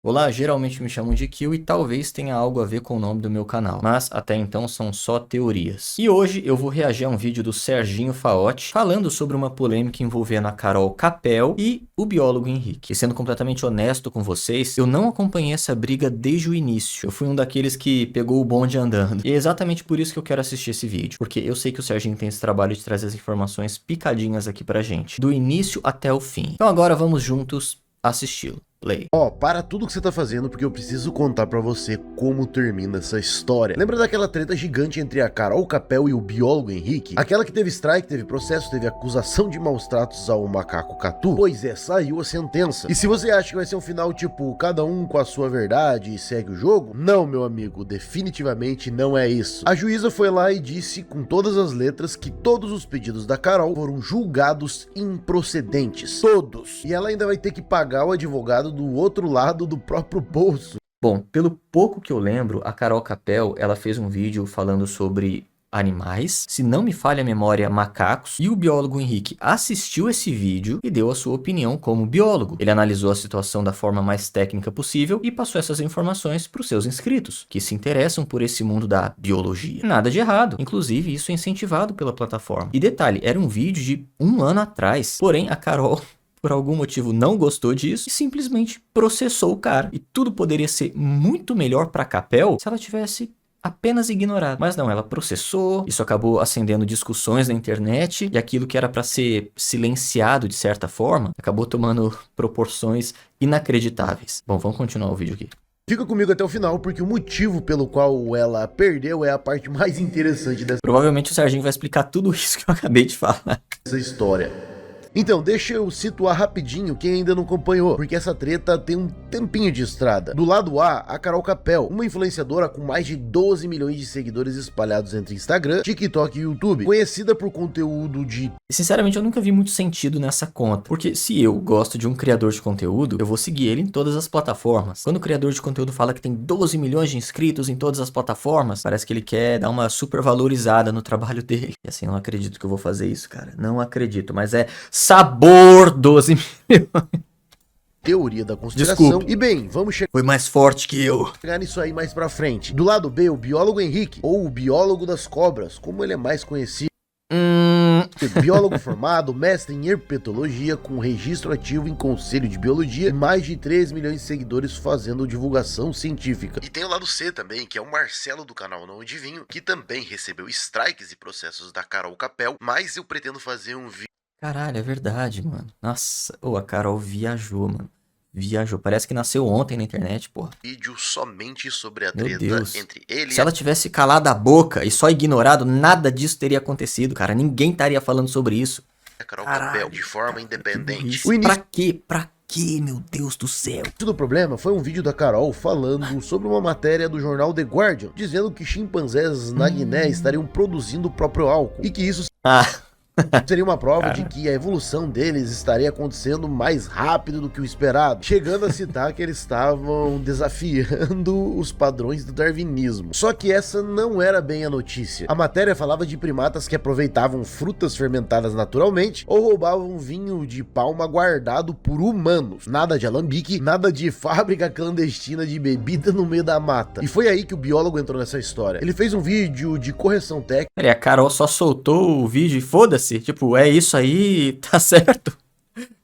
Olá, geralmente me chamam de Kill e talvez tenha algo a ver com o nome do meu canal, mas até então são só teorias. E hoje eu vou reagir a um vídeo do Serginho Faotti falando sobre uma polêmica envolvendo a Carol Capel e o biólogo Henrique. E sendo completamente honesto com vocês, eu não acompanhei essa briga desde o início. Eu fui um daqueles que pegou o bonde andando. E é exatamente por isso que eu quero assistir esse vídeo, porque eu sei que o Serginho tem esse trabalho de trazer as informações picadinhas aqui pra gente, do início até o fim. Então agora vamos juntos assisti-lo. Play. Para tudo que você tá fazendo, porque eu preciso contar pra você como termina essa história. Lembra daquela treta gigante entre a Carol Capel e o biólogo Henrique? Aquela que teve strike, teve processo, teve acusação de maus tratos ao macaco Catu? Pois é, saiu a sentença. E se você acha que vai ser um final tipo, cada um com a sua verdade e segue o jogo? Não, meu amigo, definitivamente não é isso. A juíza foi lá e disse com todas as letras que todos os pedidos da Carol foram julgados improcedentes. Todos. E ela ainda vai ter que pagar o advogado do outro lado do próprio bolso. Bom, pelo pouco que eu lembro, a Carol Capel, ela fez um vídeo falando sobre animais, se não me falha a memória, macacos, e o biólogo Henrique assistiu esse vídeo e deu a sua opinião como biólogo. Ele analisou a situação da forma mais técnica possível e passou essas informações para os seus inscritos, que se interessam por esse mundo da biologia. Nada de errado, inclusive isso é incentivado pela plataforma. E detalhe, era um vídeo de 1 ano atrás, porém a Carol por algum motivo não gostou disso e simplesmente processou o cara. E tudo poderia ser muito melhor para Capel se ela tivesse apenas ignorado. Mas não, ela processou, isso acabou acendendo discussões na internet e aquilo que era para ser silenciado de certa forma, acabou tomando proporções inacreditáveis. Bom, vamos continuar o vídeo aqui. Fica comigo até o final, porque o motivo pelo qual ela perdeu é a parte mais interessante Provavelmente o Serginho vai explicar tudo isso que eu acabei de falar. dessa história. Então, deixa eu situar rapidinho quem ainda não acompanhou, porque essa treta tem um tempinho de estrada. Do lado A, a Carol Capel, uma influenciadora com mais de 12 milhões de seguidores espalhados entre Instagram, TikTok e YouTube, conhecida por conteúdo de... Sinceramente, eu nunca vi muito sentido nessa conta, porque se eu gosto de um criador de conteúdo, eu vou seguir ele em todas as plataformas. Quando o criador de conteúdo fala que tem 12 milhões de inscritos em todas as plataformas, parece que ele quer dar uma super valorizada no trabalho dele. E assim, eu não acredito que eu vou fazer isso, cara. Não acredito, mas é sabor 12 milhões. Teoria da conspiração. Desculpe. E bem, vamos Foi mais forte que eu. chegar nisso aí mais pra frente. Do lado B, o biólogo Henrique, ou o biólogo das cobras, como ele é mais conhecido. Biólogo formado, mestre em herpetologia, com registro ativo em conselho de biologia e mais de 3 milhões de seguidores fazendo divulgação científica. E tem o lado C também, que é o Marcelo do canal Não Adivinho, que também recebeu strikes e processos da Carol Capel, mas eu pretendo fazer um Caralho, é verdade, mano. Nossa, a Carol viajou, mano. Viajou. Parece que nasceu ontem na internet, porra. vídeo somente sobre a Meu treta Deus. entre ele Se e ela tivesse calado a boca e só ignorado, nada disso teria acontecido, cara. Ninguém estaria falando sobre isso. a Carol Caralho, Capel de forma cara, independente. O início... Pra quê? Pra quê, meu Deus do céu? Do problema foi um vídeo da Carol falando sobre uma matéria do jornal The Guardian, dizendo que chimpanzés na Guiné estariam produzindo o próprio álcool e que isso Ah, seria uma prova de que a evolução deles estaria acontecendo mais rápido do que o esperado, chegando a citar que eles estavam desafiando os padrões do darwinismo. Só que essa não era bem a notícia. A matéria falava de primatas que aproveitavam frutas fermentadas naturalmente ou roubavam vinho de palma guardado por humanos. Nada de alambique, nada de fábrica clandestina de bebida no meio da mata. E foi aí que o biólogo entrou nessa história. Ele fez um vídeo de correção técnica. peraí, a Carol só soltou o vídeo e foda-se. Tipo, é isso aí, tá certo?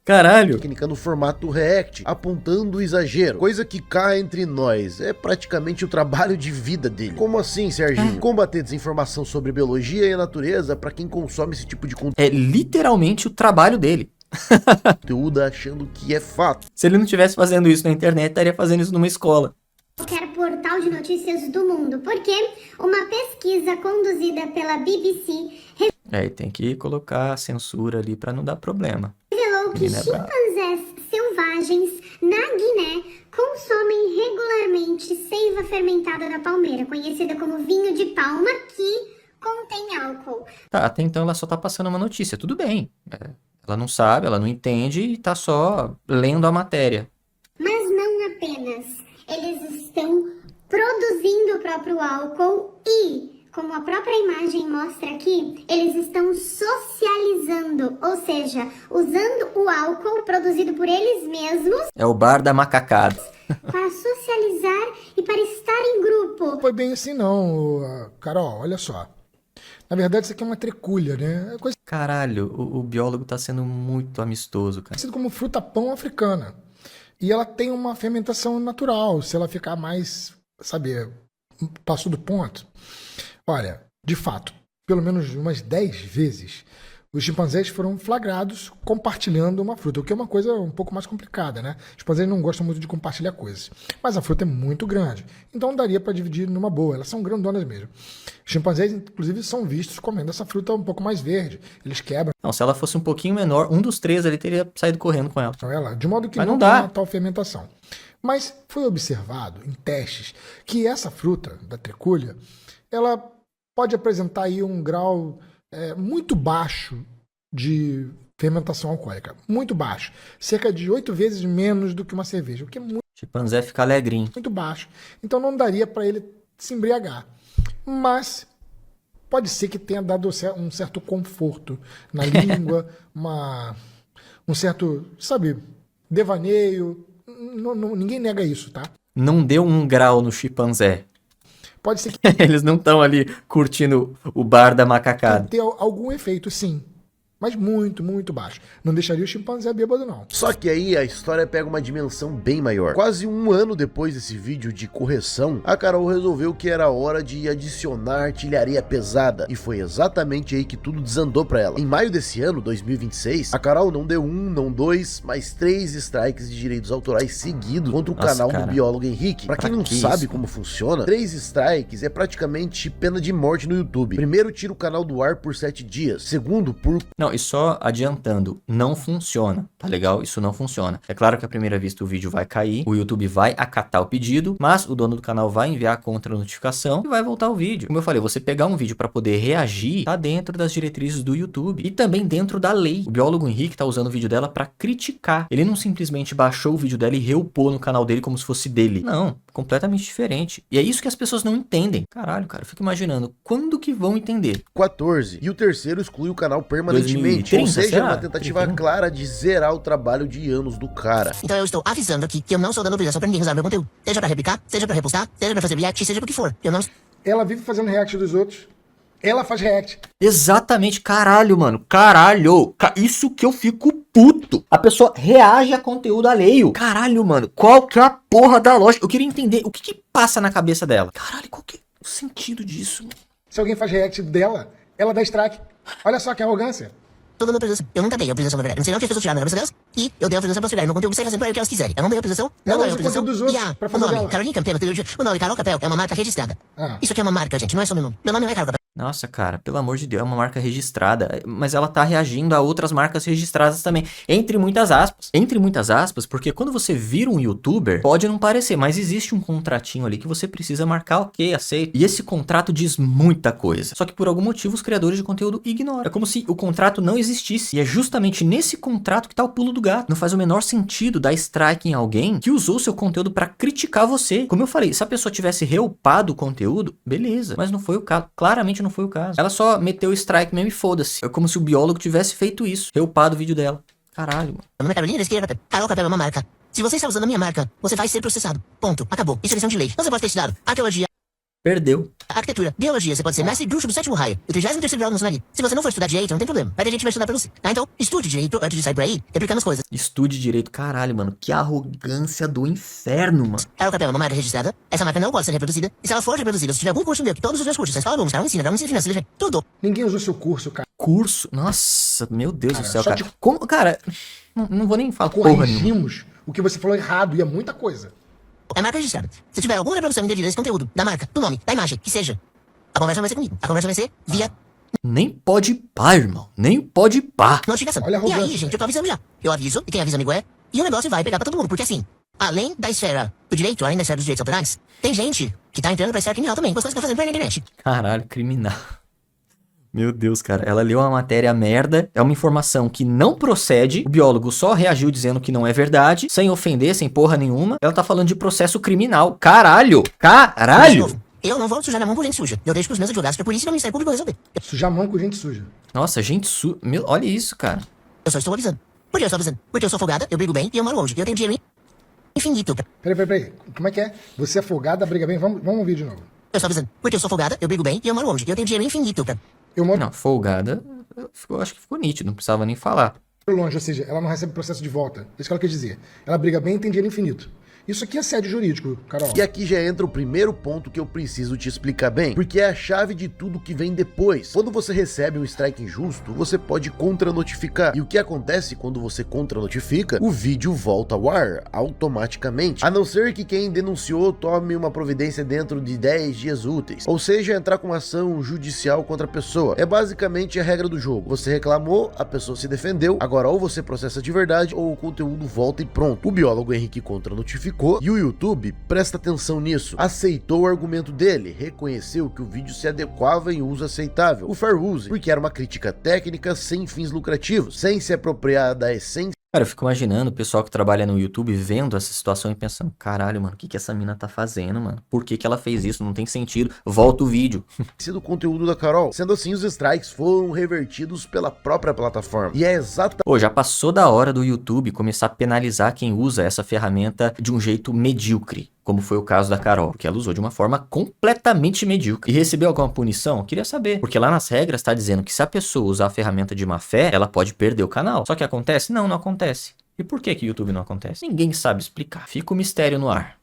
Caralho. No formato React, apontando o exagero, coisa que cá entre nós é praticamente o trabalho de vida dele. Como assim, Serginho? Combater desinformação sobre biologia e a natureza para quem consome esse tipo de É literalmente o trabalho dele. conteúdo achando que é fato. Se ele não estivesse fazendo isso na internet, estaria fazendo isso numa escola. Qualquer portal de notícias do mundo, porque uma pesquisa conduzida pela BBC É, e tem que colocar a censura ali pra não dar problema. revelou que Menina é brava. chimpanzés selvagens na Guiné consomem regularmente seiva fermentada da palmeira, conhecida como vinho de palma, que contém álcool. Tá, até então ela só tá passando uma notícia, tudo bem. É, ela não sabe, ela não entende e tá só lendo a matéria. Mas não apenas. Eles estão produzindo o próprio álcool e como a própria imagem mostra aqui, eles estão socializando, ou seja, usando o álcool produzido por eles mesmos É o bar da macacada. para socializar e para estar em grupo. Não foi bem assim não, Carol, olha só. Na verdade isso aqui é uma treculha, né? É coisa Caralho, o biólogo tá sendo muito amistoso, cara. conhecida como fruta-pão africana. E ela tem uma fermentação natural, se ela ficar mais, sabe, passou do ponto. Olha, de fato, pelo menos umas 10 vezes, os chimpanzés foram flagrados compartilhando uma fruta, o que é uma coisa um pouco mais complicada, né? Os chimpanzés não gostam muito de compartilhar coisas. Mas a fruta é muito grande, então daria para dividir numa boa, elas são grandonas mesmo. Os chimpanzés, inclusive, são vistos comendo essa fruta um pouco mais verde, eles quebram Não, se ela fosse um pouquinho menor, um dos 3 ali teria saído correndo com ela. ela, de modo que Mas não não tem dá. uma tal fermentação. Mas foi observado em testes que essa fruta da treculha, ela pode apresentar aí um grau muito baixo de fermentação alcoólica, muito baixo, cerca de 8 vezes menos do que uma cerveja, o que é muito Chimpanzé fica alegrinho. baixo. Então não daria para ele se embriagar. Mas pode ser que tenha dado um certo conforto na língua, um certo, sabe, devaneio. Ninguém nega isso, tá? Não deu 1 grau no chimpanzé. Pode ser que Eles não estão ali curtindo o bar da macacada. tenha algum efeito, sim. Mas muito, muito baixo. Não deixaria o chimpanzé bêbado, não. Só que aí a história pega uma dimensão bem maior. Quase um ano depois desse vídeo de correção, a Carol resolveu que era hora de adicionar artilharia pesada. E foi exatamente aí que tudo desandou pra ela. Em maio desse ano, 2026, a Carol não deu 1, não 2, mas 3 strikes de direitos autorais seguidos contra o Nossa, canal cara. do biólogo Henrique. Pra quem Pra não que sabe isso? como funciona, 3 strikes é praticamente pena de morte no YouTube. Primeiro, tira o canal do ar por 7 dias. Segundo, por Não, e só adiantando, não funciona, tá legal? Isso não funciona. É claro que à primeira vista o vídeo vai cair, o YouTube vai acatar o pedido, mas o dono do canal vai enviar a contra-notificação e vai voltar o vídeo. Como eu falei, você pegar um vídeo pra poder reagir, tá dentro das diretrizes do YouTube e também dentro da lei. O biólogo Henrique tá usando o vídeo dela pra criticar. Ele não simplesmente baixou o vídeo dela e reupou no canal dele como se fosse dele. Não, completamente diferente. E é isso que as pessoas não entendem. Caralho, cara, eu fico imaginando, quando que vão entender? 14. E o terceiro exclui o canal permanentemente. 2030, Ou seja, será? uma tentativa 2030? clara de zerar o trabalho de anos do cara. Então eu estou avisando aqui que eu não estou dando obrigação pra ninguém usar meu conteúdo. Seja pra replicar, seja pra repostar, seja pra fazer react, seja pro que for. Eu não... Ela vive fazendo react dos outros. Ela faz react. Exatamente, caralho, mano. Caralho. Isso que eu fico puto. A pessoa reage a conteúdo alheio. Caralho, mano. Qual que é a porra da lógica? Eu queria entender o que passa na cabeça dela. Caralho, qual que é o sentido disso, mano? Se alguém faz react dela, ela dá strike. Olha só que arrogância. Tô dando autorização. Eu nunca dei autorização, na verdade. Não sei não o que as pessoas tiraram na cabeça delas. E eu dei autorização pra tirar meu conteúdo e sair fazendo pra o que elas quiserem. Eu não dei autorização. Não Ela dei usa o autorização. conteúdo dos outros E pra o fazer nome, dela. Caroline Campelo, o nome Carol Capel é uma marca registrada. Ah. Isso aqui é uma marca, gente. Não é só meu nome. Meu nome não é Carol Capel. Nossa, cara, pelo amor de Deus, é uma marca registrada, mas ela tá reagindo a outras marcas registradas também, entre muitas aspas. Entre muitas aspas, porque quando você vira um youtuber, pode não parecer, mas existe um contratinho ali que você precisa marcar, ok, aceito. E esse contrato diz muita coisa. Só que por algum motivo os criadores de conteúdo ignoram. É como se o contrato não existisse. E é justamente nesse contrato que tá o pulo do gato. Não faz o menor sentido dar strike em alguém que usou seu conteúdo pra criticar você. Como eu falei, se a pessoa tivesse reupado o conteúdo, beleza. Mas não foi o caso. Claramente não foi o caso. Ela só meteu o strike mesmo e foda-se. É como se o biólogo tivesse feito isso. Reupado o vídeo dela. Caralho, mano. Meu nome é Carolina Esquerda. Carol Capel é uma marca. Se você está usando a minha marca, você vai ser processado. Ponto. Acabou. Isso é lição de lei. Não você pode ter estudado arqueologia, Perdeu. arquitetura, biologia. Você pode ser mestre bruxo do 7º raio e o 33º grau na maçonaria. Se você não for estudar direito, não tem problema. Vai ter gente que vai estudar pra você. Tá? Então, estude direito antes de sair por aí replicando as coisas. Estude direito. Caralho, mano. Que arrogância do inferno, mano. Carol Capel é uma marca registrada. Essa marca não pode ser reproduzida. E se ela for reproduzida, se tiver algum curso meu, que todos os meus cursos, você fala alunos, cara, ensina financeiro, tudo. Ninguém usou seu curso, cara. Curso. Nossa, meu Deus Cara, do céu, só cara. te- Como, cara, não vou nem falar porra nenhuma. Corrigimos o que você falou errado e é muita coisa. É marca registrada. Se tiver alguma reprodução indevida desse conteúdo, da marca, do nome, da imagem, que seja, a conversa não vai ser comigo. A conversa vai ser via Nem pode pá, irmão. Nem pode pá. notificação. Olha a E arrogância. aí, gente, eu tô avisando já. Eu aviso, e quem avisa amigo é, e o negócio vai pegar pra todo mundo. Porque assim, além da esfera do direito, além da esfera dos direitos autorais, tem gente que tá entrando pra esfera criminal também, com as coisas que tá fazendo pra internet. Caralho, criminal. Meu Deus, cara. Ela leu uma matéria merda. É uma informação que não procede. O biólogo só reagiu dizendo que não é verdade. Sem ofender, sem porra nenhuma. Ela tá falando de processo criminal. Caralho! Mas, de Caralho! novo, Eu não vou sujar a mão com gente suja. Eu deixo pros meus advogados que a polícia e o Ministério Público resolver. Sujar a mão com gente suja. Nossa, gente Meu, olha isso, cara. Eu só estou avisando. Por que eu estou avisando? Porque eu sou folgada, eu brigo bem e eu moro longe. Eu tenho dinheiro infinito. Peraí. Como é que é? Você é folgada, briga bem? Vamos ouvir de novo. Eu estou avisando. Porque eu sou folgada, eu brigo bem e eu moro longe. Eu tenho dinheiro infinito. Eu moro Não, folgada, eu acho que ficou nítido, não precisava nem falar. longe, ou seja, ela não recebe processo de volta. Isso que ela quer dizer. Ela briga bem e tem dinheiro infinito. Isso aqui é assédio jurídico, Carol. E aqui já entra o primeiro ponto que eu preciso te explicar bem, porque é a chave de tudo que vem depois. Quando você recebe um strike injusto, você pode contra-notificar. E o que acontece quando você contra-notifica? O vídeo volta ao ar automaticamente. A não ser que quem denunciou tome uma providência dentro de 10 dias úteis. Ou seja, entrar com uma ação judicial contra a pessoa. É basicamente a regra do jogo. Você reclamou, a pessoa se defendeu, agora ou você processa de verdade ou o conteúdo volta e pronto. O biólogo Henrique contra-notificou. E o YouTube, presta atenção nisso, aceitou o argumento dele, reconheceu que o vídeo se adequava em uso aceitável, o fair use, porque era uma crítica técnica sem fins lucrativos, sem se apropriar da essência. Cara, eu fico imaginando o pessoal que trabalha no YouTube vendo essa situação e pensando, caralho, mano, o que essa mina tá fazendo, mano? Por que ela fez isso? Não tem sentido. Volta o vídeo. Do conteúdo da Carol. Sendo assim, os strikes foram revertidos pela própria plataforma. E é exatamente... Pô, já passou da hora do YouTube começar a penalizar quem usa essa ferramenta de um jeito medíocre, como foi o caso da Carol, porque ela usou de uma forma completamente medíocre. E recebeu alguma punição? Eu queria saber, porque lá nas regras tá dizendo que se a pessoa usar a ferramenta de má fé, ela pode perder o canal. Só que acontece? Não acontece. E por que que o YouTube não acontece? Ninguém sabe explicar. Fica o mistério no ar.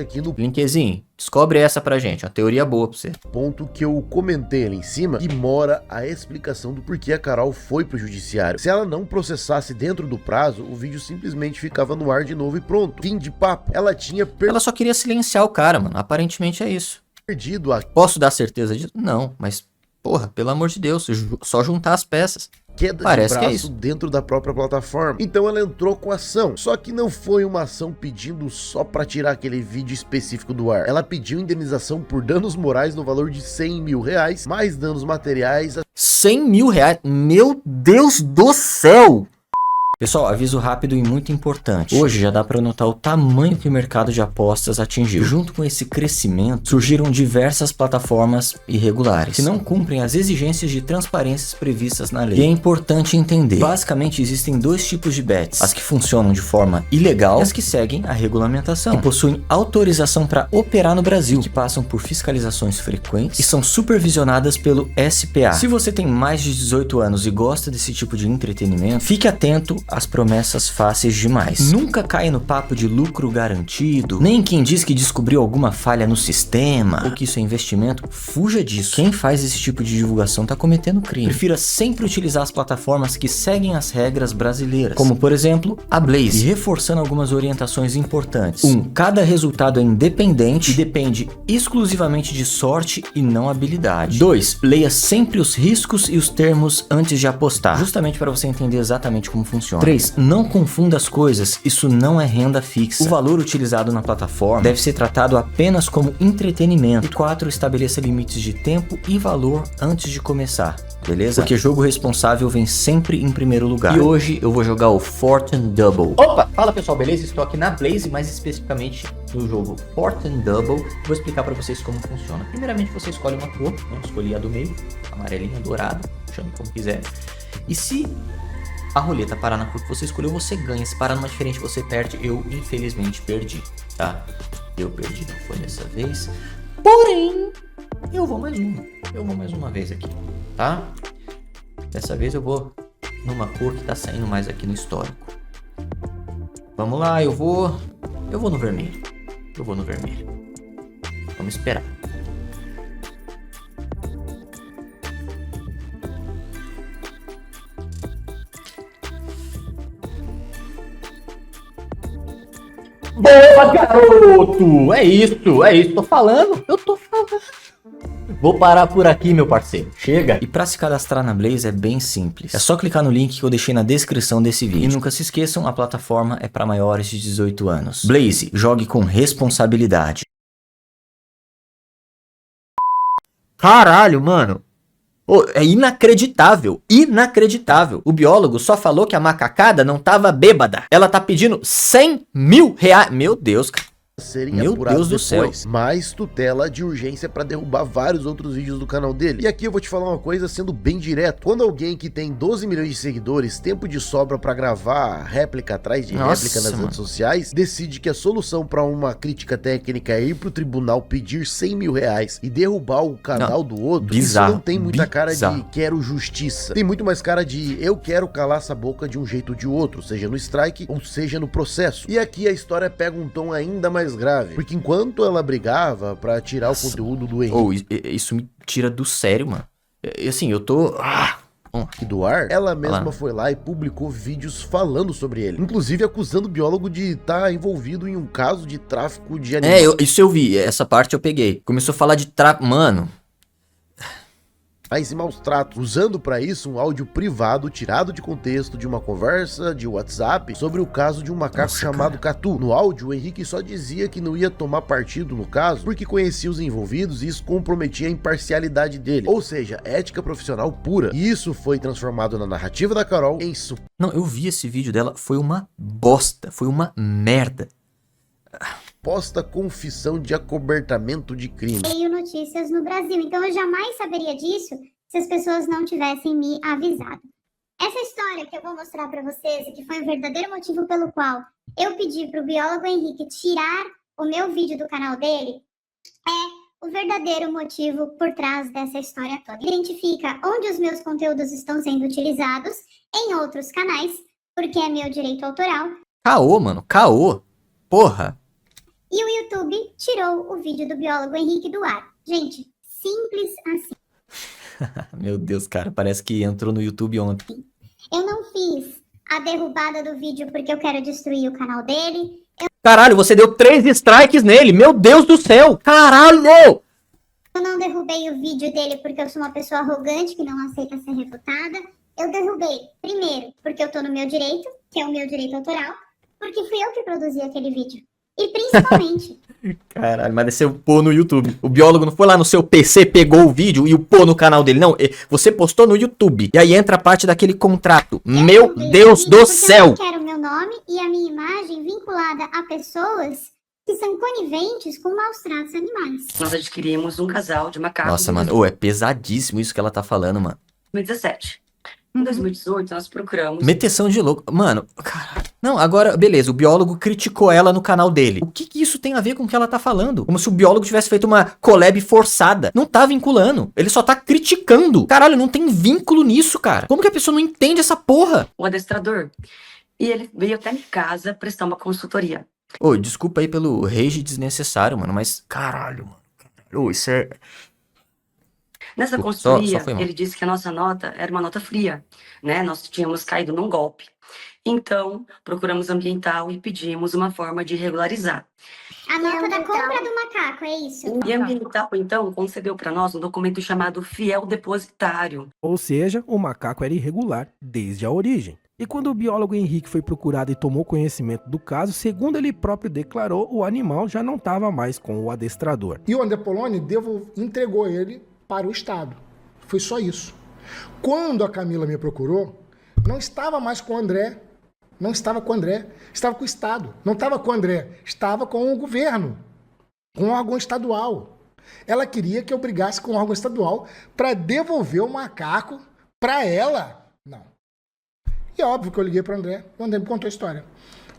aqui no Linkzinho, descobre essa pra gente, uma teoria boa pra você. ponto que eu comentei ali em cima, que mora a explicação do porquê a Carol foi pro judiciário. Se ela não processasse dentro do prazo, o vídeo simplesmente ficava no ar de novo e pronto. Fim de papo. Ela tinha Ela só queria silenciar o cara, mano. Aparentemente é isso. perdido a Posso dar certeza disso? Não, mas, porra, pelo amor de Deus, só juntar as peças. queda Parece de que é braço isso. dentro da própria plataforma. Então ela entrou com ação. Só que não foi uma ação pedindo só pra tirar aquele vídeo específico do ar. Ela pediu indenização por danos morais no valor de R$100 mil, mais danos materiais. 100 mil reais? Meu Deus do céu! Pessoal, aviso rápido e muito importante. Hoje já dá para notar o tamanho que o mercado de apostas atingiu. Junto com esse crescimento, surgiram diversas plataformas irregulares, que não cumprem as exigências de transparência previstas na lei. E é importante entender. Basicamente, existem dois tipos de bets. As que funcionam de forma ilegal e as que seguem a regulamentação, que possuem autorização para operar no Brasil, que passam por fiscalizações frequentes e são supervisionadas pelo SPA. Se você tem mais de 18 anos e gosta desse tipo de entretenimento, fique atento às promessas fáceis demais. Nunca caia no papo de lucro garantido, nem quem diz que descobriu alguma falha no sistema ou que isso é investimento. Fuja disso. Quem faz esse tipo de divulgação tá cometendo crime. Prefira sempre utilizar as plataformas que seguem as regras brasileiras, como por exemplo a Blaze, e reforçando algumas orientações importantes. 1. Cada resultado é independente e depende exclusivamente de sorte e não habilidade. 2. Leia sempre os riscos e os termos antes de apostar, justamente para você entender exatamente como funciona. 3. Não confunda as coisas, isso não é renda fixa. O valor utilizado na plataforma deve ser tratado apenas como entretenimento. E 4. Estabeleça limites de tempo e valor antes de começar, beleza? Porque jogo responsável vem sempre em primeiro lugar. E hoje eu vou jogar o Fortune Double. Opa! Fala pessoal, beleza? Estou aqui na Blaze, mais especificamente no jogo Fortune Double. Vou explicar para vocês como funciona. Primeiramente você escolhe uma cor, eu escolhi a do meio, amarelinha, dourada, chame como quiser. E se a roleta parar na cor que você escolheu, você ganha. Se parar numa diferente, você perde. Eu, infelizmente, perdi, tá? Eu perdi, não foi dessa vez. Porém, eu vou mais uma. Eu vou mais uma vez aqui, tá? Dessa vez eu vou numa cor que tá saindo mais aqui no histórico. Vamos lá, eu vou no vermelho. Eu vou no vermelho. Vamos esperar. Boa, garoto! É isso, tô falando, eu tô falando. Vou parar por aqui, meu parceiro. Chega! E pra se cadastrar na Blaze é bem simples. É só clicar no link que eu deixei na descrição desse vídeo. E nunca se esqueçam, a plataforma é para maiores de 18 anos. Blaze, jogue com responsabilidade. Caralho, mano. Oh, é inacreditável, inacreditável. O biólogo só falou que a macacada não tava bêbada. Ela tá pedindo 100 mil reais. Meu Deus, cara. serem Meu apurados Deus do céu. depois, mais tutela de urgência pra derrubar vários outros vídeos do canal dele. E aqui eu vou te falar uma coisa sendo bem direto. Quando alguém que tem 12 milhões de seguidores, tempo de sobra pra gravar réplica atrás de Nossa, réplica nas mano. redes sociais, decide que a solução pra uma crítica técnica é ir pro tribunal pedir 100 mil reais e derrubar o canal do outro, bizarro, isso não tem muita cara de bizarro. quero justiça. Tem muito mais cara de eu quero calar essa boca de um jeito ou de outro, seja no strike ou seja no processo. E aqui a história pega um tom ainda mais grave, porque enquanto ela brigava pra tirar o conteúdo do Henrique Isso me tira do sério, mano. Assim, eu tô... do ar, ela mesma lá. foi lá e publicou vídeos falando sobre ele, inclusive acusando o biólogo de estar envolvido em um caso de tráfico de animais. Isso eu vi, essa parte eu peguei. Começou a falar de Mano, E maus tratos, usando pra isso um áudio privado tirado de contexto de uma conversa de WhatsApp sobre o caso de um macaco Nossa, chamado Catu. No áudio, o Henrique só dizia que não ia tomar partido no caso porque conhecia os envolvidos e isso comprometia a imparcialidade dele, ou seja, ética profissional pura. E isso foi transformado na narrativa da Carol em não, eu vi esse vídeo dela, foi uma bosta, foi uma merda. suposta confissão de acobertamento de crime. Veio notícias no Brasil, então eu jamais saberia disso se as pessoas não tivessem me avisado. Essa história que eu vou mostrar para vocês e que foi o verdadeiro motivo pelo qual eu pedi para o biólogo Henrique tirar o meu vídeo do canal dele é o verdadeiro motivo por trás dessa história toda. Identifica onde os meus conteúdos estão sendo utilizados em outros canais, porque é meu direito autoral. Caô, mano, caô. Porra. E o YouTube tirou o vídeo do biólogo Henrique do ar. Gente, simples assim. Meu Deus, cara, parece que entrou no YouTube ontem. Eu não fiz a derrubada do vídeo porque eu quero destruir o canal dele. Caralho, você deu 3 strikes nele, meu Deus do céu. Caralho! Eu não derrubei o vídeo dele porque eu sou uma pessoa arrogante que não aceita ser refutada. Eu derrubei, primeiro, porque eu tô no meu direito, que é o meu direito autoral, porque fui eu que produzi aquele vídeo. E principalmente... Caralho, mas você pôr no YouTube. O biólogo não foi lá no seu PC, pegou o vídeo e o pôr no canal dele. Não, você postou no YouTube. E aí entra a parte daquele contrato. Meu Deus do céu! Eu não quero meu nome e a minha imagem vinculada a pessoas que são coniventes com maus tratos animais. Nós adquirimos um casal de macacos Nossa, mano, é pesadíssimo isso que ela tá falando, mano. em 2017. Em 2018, nós procuramos... Meteção de louco. Mano, caralho. Não, agora, beleza, o biólogo criticou ela no canal dele. O que isso tem a ver com o que ela tá falando? Como se o biólogo tivesse feito uma collab forçada. Não tá vinculando. Ele só tá criticando. Caralho, não tem vínculo nisso, cara. Como que a pessoa não entende essa porra? o adestrador. E ele veio até minha casa prestar uma consultoria. Ô, desculpa aí pelo rage desnecessário, mano, mas caralho, mano. Ô, isso é... Nessa Só consultoria, foi mal. ele disse que a nossa nota era uma nota fria, né? Nós tínhamos caído num golpe. Então, procuramos ambiental e pedimos uma forma de regularizar. A nota da compra do macaco, é isso? E a ambiental, então, concedeu para nós um documento chamado fiel depositário. Ou seja, o macaco era irregular desde a origem. E quando o biólogo Henrique foi procurado e tomou conhecimento do caso, segundo ele próprio declarou, o animal já não estava mais com o adestrador. E o André Poloni entregou ele para o Estado. Foi só isso. Quando a Camila me procurou, não estava mais com o André. Não estava com o André. Estava com o Estado. Não estava com o André. Estava com o governo. Com o órgão estadual. Ela queria que eu brigasse com o órgão estadual para devolver o macaco para ela. Não. E é óbvio que eu liguei para o André. O André me contou a história.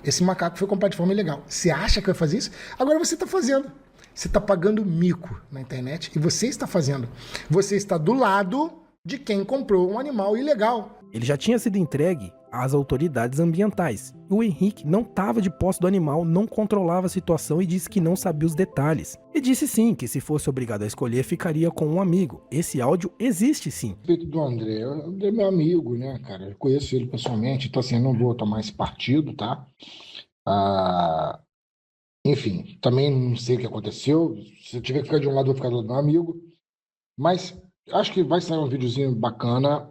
Esse macaco foi comprado de forma ilegal. Você acha que vai fazer isso? Agora você está fazendo. Você está pagando mico na internet e você está fazendo. Você está do lado de quem comprou um animal ilegal. Ele já tinha sido entregue às autoridades ambientais. E o Henrique não estava de posse do animal, não controlava a situação e disse que não sabia os detalhes. E disse sim, que se fosse obrigado a escolher, ficaria com um amigo. Esse áudio existe sim. Respeito do André, o André é meu amigo, né, cara? Eu conheço ele pessoalmente, então assim, eu não vou tomar esse partido, tá? Enfim, também não sei o que aconteceu. Se eu tiver que ficar de um lado, eu vou ficar do lado do meu amigo. Mas acho que vai sair um videozinho bacana.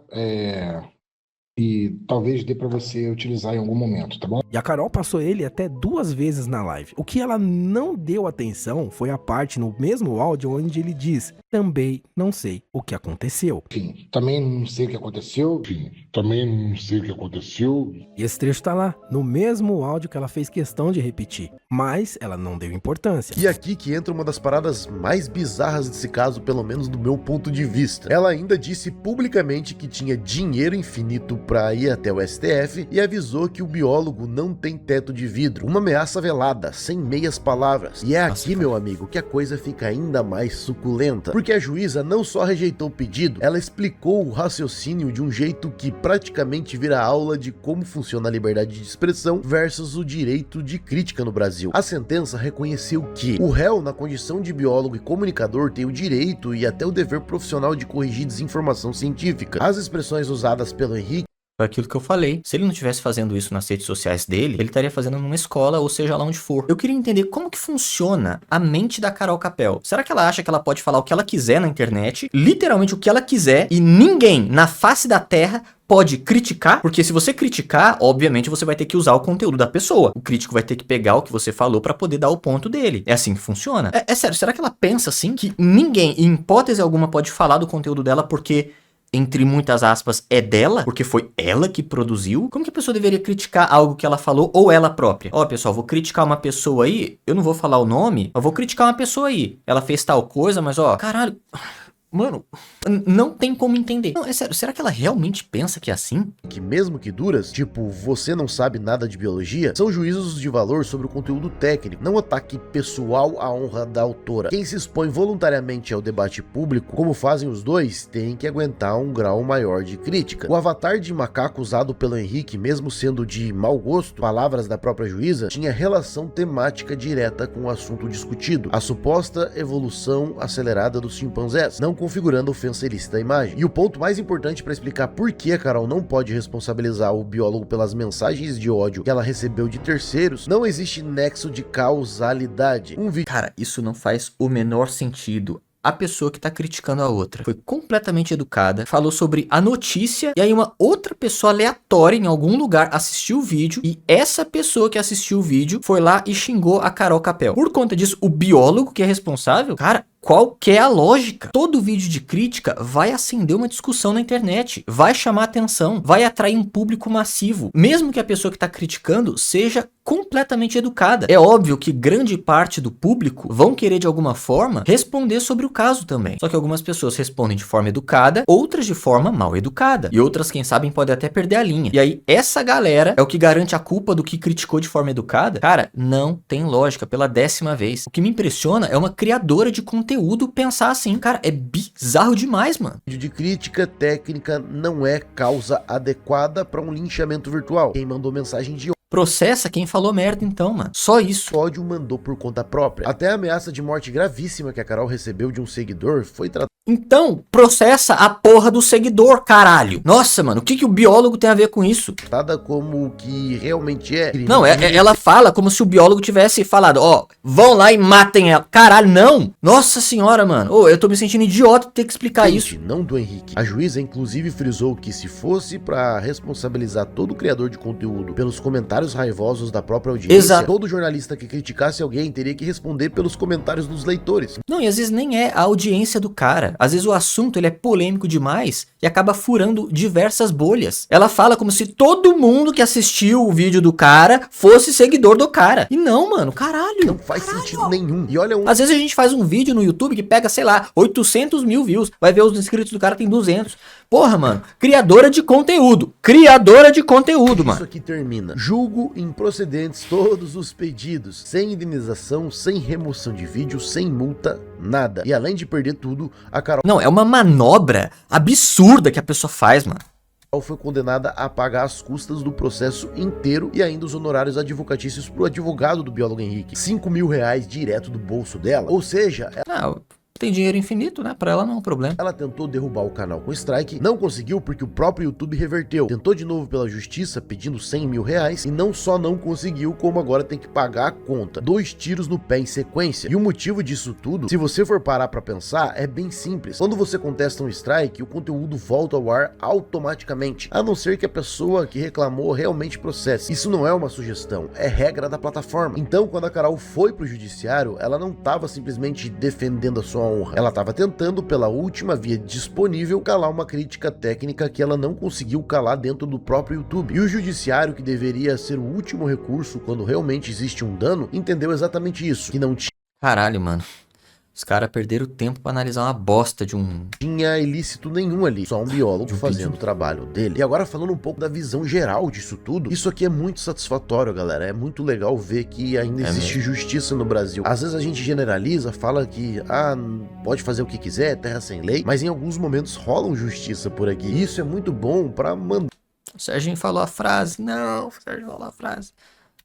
e talvez dê pra você utilizar em algum momento, tá bom? E a Carol passou ele até 2 vezes na live. O que ela não deu atenção foi a parte no mesmo áudio onde ele diz: também não sei o que aconteceu. Enfim, também não sei o que aconteceu. E esse trecho tá lá, no mesmo áudio que ela fez questão de repetir. Mas ela não deu importância. E aqui que entra uma das paradas mais bizarras desse caso, pelo menos do meu ponto de vista. Ela ainda disse publicamente que tinha dinheiro infinito pra ir até o STF e avisou que o biólogo não tem teto de vidro. Uma ameaça velada, sem meias palavras. E é aqui, meu amigo, que a coisa fica ainda mais suculenta. Porque a juíza não só rejeitou o pedido, ela explicou o raciocínio de um jeito que praticamente vira aula de como funciona a liberdade de expressão versus o direito de crítica no Brasil. A sentença reconheceu que o réu, na condição de biólogo e comunicador, tem o direito e até o dever profissional de corrigir desinformação científica. As expressões usadas pelo Henrique Foi aquilo que eu falei. Se ele não estivesse fazendo isso nas redes sociais dele, ele estaria fazendo numa escola, ou seja lá onde for. Eu queria entender como que funciona a mente da Carol Capel. Será que ela acha que ela pode falar o que ela quiser na internet, literalmente o que ela quiser, e ninguém na face da terra pode criticar? Porque se você criticar, obviamente você vai ter que usar o conteúdo da pessoa. O crítico vai ter que pegar o que você falou pra poder dar o ponto dele. É assim que funciona? É sério, será que ela pensa assim? Que ninguém, em hipótese alguma, pode falar do conteúdo dela porque, entre muitas aspas, é dela, porque foi ela que produziu? Como que a pessoa deveria criticar algo que ela falou ou ela própria? Ó, pessoal, vou criticar uma pessoa aí, eu não vou falar o nome, mas vou criticar uma pessoa aí. Ela fez tal coisa, mas ó, caralho, mano, não tem como entender. Não, é sério, será que ela realmente pensa que é assim? que, mesmo que duras, tipo, você não sabe nada de biologia, são juízos de valor sobre o conteúdo técnico, não ataque pessoal à honra da autora. Quem se expõe voluntariamente ao debate público, como fazem os dois, tem que aguentar um grau maior de crítica. O avatar de macaco usado pelo Henrique, mesmo sendo de mau gosto, palavras da própria juíza, tinha relação temática direta com o assunto discutido, a suposta evolução acelerada dos chimpanzés, não configurando ofensa ilícita à imagem. E o ponto mais importante para explicar por que a Carol não pode responsabilizar o biólogo pelas mensagens de ódio que ela recebeu de terceiros, não existe nexo de causalidade. Cara, isso não faz o menor sentido. A pessoa que tá criticando a outra foi completamente educada, falou sobre a notícia, e aí uma outra pessoa aleatória em algum lugar assistiu o vídeo, e essa pessoa que assistiu o vídeo foi lá e xingou a Carol Capel. Por conta disso, o biólogo que é responsável, cara, qual que é a lógica? Todo vídeo de crítica vai acender uma discussão na internet, vai chamar atenção, vai atrair um público massivo, mesmo que a pessoa que está criticando seja completamente educada. É óbvio que grande parte do público vão querer de alguma forma responder sobre o caso também. Só que algumas pessoas respondem de forma educada, outras de forma mal educada, e outras, quem sabe, podem até perder a linha. E aí essa galera é o que garante a culpa do que criticou de forma educada? Cara, não tem lógica, pela 10ª vez. O que me impressiona é uma criadora de conteúdo pensar assim. Cara, é bizarro demais, mano. De crítica técnica não é causa adequada para um linchamento virtual. Quem mandou mensagem de Processa quem falou merda então, mano. Só isso. ódio mandou por conta própria. Até a ameaça de morte gravíssima que a Carol recebeu de um seguidor foi tratada Então, processa a porra do seguidor, caralho. Nossa, mano, o que que o biólogo tem a ver com isso? como o que realmente é. Não, ela fala como se o biólogo tivesse falado, ó, vão lá e matem ela. Caralho, não. Nossa senhora, mano. Ô, eu tô me sentindo idiota de ter que explicar isso. Não do Henrique. A juíza inclusive frisou que se fosse pra responsabilizar todo criador de conteúdo pelos comentários raivosos da própria audiência, Exato. todo jornalista que criticasse alguém teria que responder pelos comentários dos leitores. Não, e às vezes nem é a audiência do cara. Às vezes o assunto ele é polêmico demais e acaba furando diversas bolhas. Ela fala como se todo mundo que assistiu o vídeo do cara fosse seguidor do cara. E não, mano, caralho. Não faz sentido nenhum. E olha Às vezes a gente faz um vídeo no YouTube que pega, sei lá, 800 mil views. Vai ver os inscritos do cara tem 200. Porra, mano. Criadora de conteúdo. Criadora de conteúdo, mano. Isso aqui termina. Julgo improcedentes todos os pedidos. Sem indenização, sem remoção de vídeo, sem multa, nada. E além de perder tudo, a Carol Não, é uma manobra absurda que a pessoa faz, mano. foi condenada a pagar as custas do processo inteiro e ainda os honorários advocatícios pro advogado do biólogo Henrique. R$5.000 direto do bolso dela. Ou seja, Não, tem dinheiro infinito, né? Pra ela não é um problema. Ela tentou derrubar o canal com strike, não conseguiu porque o próprio YouTube reverteu. Tentou de novo pela justiça, pedindo 100 mil reais, e não só não conseguiu, como agora tem que pagar a conta. 2 tiros no pé em sequência. E o motivo disso tudo, se você for parar pra pensar, é bem simples. Quando você contesta um strike, o conteúdo volta ao ar automaticamente, a não ser que a pessoa que reclamou realmente processe. Isso não é uma sugestão, é regra da plataforma. Então, quando a Carol foi pro judiciário, ela não estava simplesmente defendendo a sua honra, ela estava tentando, pela última via disponível, calar uma crítica técnica que ela não conseguiu calar dentro do próprio YouTube. E o judiciário, que deveria ser o último recurso quando realmente existe um dano, entendeu exatamente isso, que não Caralho, mano. Os caras perderam tempo pra analisar uma bosta de um... tinha ilícito nenhum ali, só um biólogo De um fazendo pedido. o trabalho dele. E agora, falando um pouco da visão geral disso tudo, isso aqui é muito satisfatório, galera. É muito legal ver que ainda existe justiça no Brasil. Às vezes a gente generaliza, fala que pode fazer o que quiser, terra sem lei, mas em alguns momentos rolam justiça por aqui. E isso é muito bom pra mandar O Serginho falou a frase. Não, o Serginho falou a frase.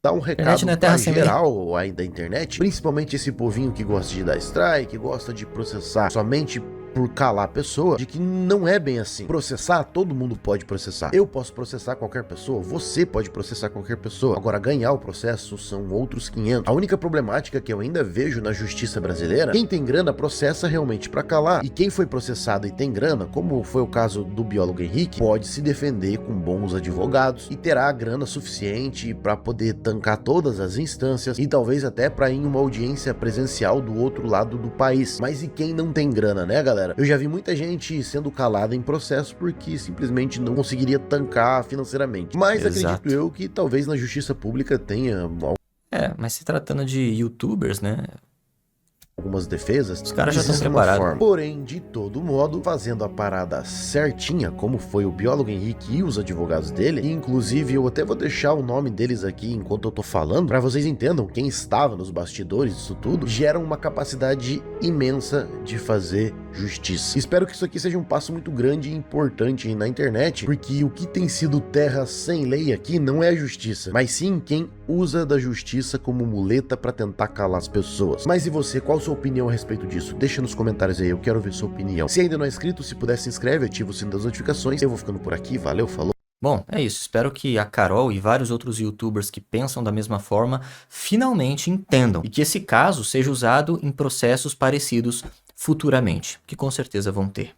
um recado não é pra terra sem lei. geral aí da internet, principalmente esse povinho que gosta de dar strike, gosta de processar somente por calar a pessoa, de que não é bem assim. Processar, todo mundo pode processar. Eu posso processar qualquer pessoa, você pode processar qualquer pessoa. Agora, ganhar o processo são outros 500. A única problemática que eu ainda vejo na justiça brasileira, quem tem grana processa realmente pra calar. E quem foi processado e tem grana, como foi o caso do biólogo Henrique, pode se defender com bons advogados e terá a grana suficiente pra poder tancar todas as instâncias e talvez até pra ir em uma audiência presencial do outro lado do país. Mas e quem não tem grana, né, galera? Eu já vi muita gente sendo calada em processo porque simplesmente não conseguiria tancar financeiramente. Mas Exato. acredito eu que talvez na justiça pública tenha Mas se tratando de youtubers, né? algumas defesas. Os caras já estão existe uma preparados. forma. Porém, de todo modo, fazendo a parada certinha, como foi o biólogo Henrique e os advogados dele, e inclusive eu até vou deixar o nome deles aqui enquanto eu tô falando, para vocês entendam quem estava nos bastidores disso tudo, geram uma capacidade imensa de fazer justiça. Espero que isso aqui seja um passo muito grande e importante na internet, porque o que tem sido terra sem lei aqui não é a justiça, mas sim quem usa da justiça como muleta para tentar calar as pessoas. Mas e você, qual a sua opinião a respeito disso? Deixa nos comentários aí, eu quero ver sua opinião. Se ainda não é inscrito, se puder se inscreve, ativa o sino das notificações. Eu vou ficando por aqui, valeu, falou. Bom, é isso. Espero que a Carol e vários outros youtubers que pensam da mesma forma finalmente entendam e que esse caso seja usado em processos parecidos futuramente, que com certeza vão ter.